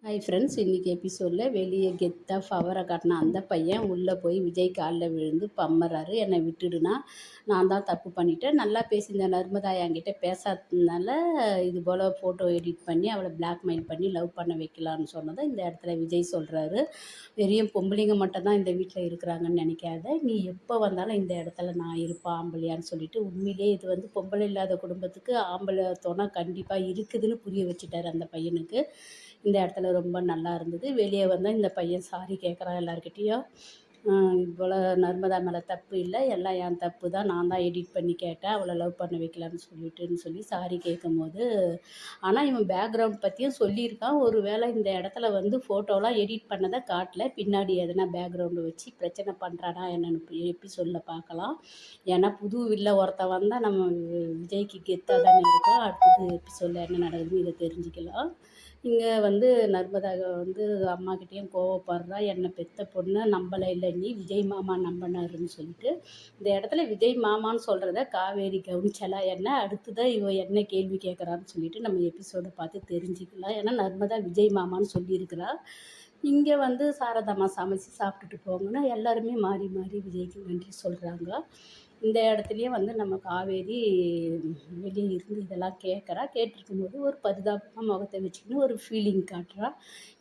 Hi friends, இன்றைக்கி எபிசோடில் வெளியே கெத்தாக ஃபவரை காட்டின அந்த பையன் உள்ளே போய் விஜய் காலில் விழுந்து பம்மறாரு. என்னை விட்டுடுனா, நான் தான் தப்பு பண்ணிட்டேன், நல்லா பேசியிருந்தேன் நர்மதா என்கிட்ட பேசாததுனால இது போல் ஃபோட்டோ எடிட் பண்ணி அவளை பிளாக்மெயில் பண்ணி லவ் பண்ண வைக்கலான்னு சொன்னதை இந்த இடத்துல விஜய் சொல்கிறாரு. வெறும் பொம்பளைங்க மட்டும்தான் இந்த வீட்டில் இருக்கிறாங்கன்னு நினைக்காத, நீ எப்போ வந்தாலும் இந்த இடத்துல நான் இருப்பேன் ஆம்பளையான்னு சொல்லிட்டு, உண்மையிலே இது வந்து பொம்பளை இல்லாத குடும்பத்துக்கு ஆம்பளை துணை கண்டிப்பாக இருக்குதுன்னு புரிய வச்சுட்டார் அந்த பையனுக்கு. இந்த இடத்துல ரொம்ப நல்லா இருந்தது. வெளியே வந்தால் இந்த பையன் சாரி கேட்குறான் எல்லாருக்கிட்டேயும். இது போல் நர்மதா மேலே தப்பு இல்லை, எல்லாம் என் தப்பு தான், நான் தான் எடிட் பண்ணி கேட்டேன் அவளை லவ் பண்ண வைக்கலான்னு சொல்லி சாரி கேட்கும்போது, ஆனால் இவன் பேக்ரவுண்ட் பற்றியும் சொல்லியிருக்கான். ஒரு வேளை இந்த இடத்துல வந்து ஃபோட்டோலாம் எடிட் பண்ணதை காட்டல, பின்னாடி எதனா பேக்ரவுண்டு வச்சு பிரச்சனை பண்ணுறானா என்னென்னு எபிசோடில் பார்க்கலாம். ஏன்னா புது வில்ல ஒருத்தன் வந்தால் நம்ம விஜய்க்கு கெத்தாக தானே இருக்கும். அடுத்தது எபிசோடில் என்ன நடக்குதுன்னு இதை தெரிஞ்சுக்கலாம். இங்கே வந்து நர்மதா வந்து அம்மாக்கிட்டேயும் கோவப்படுறா, என்னை பெத்த பொண்ணு நம்பலை, இல்லை நீ விஜய் மாமா நம்பினாருன்னு சொல்லிட்டு. இந்த இடத்துல விஜய் மாமான்னு சொல்கிறத காவேரி கவனிச்சலா என்ன, அடுத்ததான் இவ என்ன கேள்வி கேட்குறான்னு சொல்லிட்டு நம்ம எபிசோடை பார்த்து தெரிஞ்சுக்கலாம். ஏன்னா நர்மதா விஜய் மாமான்னு சொல்லியிருக்கிறா. இங்கே வந்து சாரதாம்மா சமைச்சு சாப்பிட்டுட்டு போங்கன்னா எல்லாருமே மாறி மாறி விஜய்க்கு நன்றி சொல்கிறாங்க. இந்த இடத்துலையும் வந்து நம்ம காவேரி வெளியே இருந்து இதெல்லாம் கேட்டிருக்கும்போது ஒரு பரிதாபமாக முகத்தை வச்சுக்கின்னு ஒரு ஃபீலிங் காட்டுறா.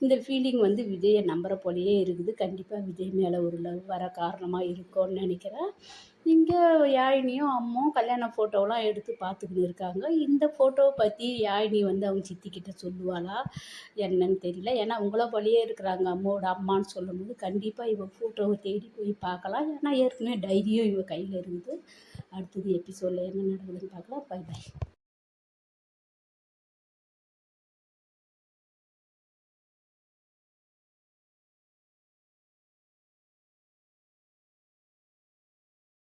இந்த ஃபீலிங் வந்து விஜயை நம்புகிற போலேயே இருக்குது. கண்டிப்பாக விஜய் மேலே ஒரு லவ் வர காரணமாக இருக்கும்னு நினைக்கிறேன். இங்கே யாழினியும் அம்மாவும் கல்யாண ஃபோட்டோவெலாம் எடுத்து பார்த்துக்கின்னு இருக்காங்க. இந்த ஃபோட்டோவை பற்றி யாழினி வந்து அவங்க சித்திக்கிட்ட சொல்லுவாளா என்னன்னு தெரியல. ஏன்னா உங்கள போலேயே இருக்கிறாங்க அம்மாவோட அம்மான்னு சொல்லும்போது கண்டிப்பாக இவள் ஃபோட்டோவை தேடி போய் பார்க்கலாம். ஏன்னா ஏற்கனவே டைரியும் இவள் கையில் இருக்குது. அடுத்தது எபிசோடில் என்ன நடக்குதுன்னு பார்க்கலாம். Bye by.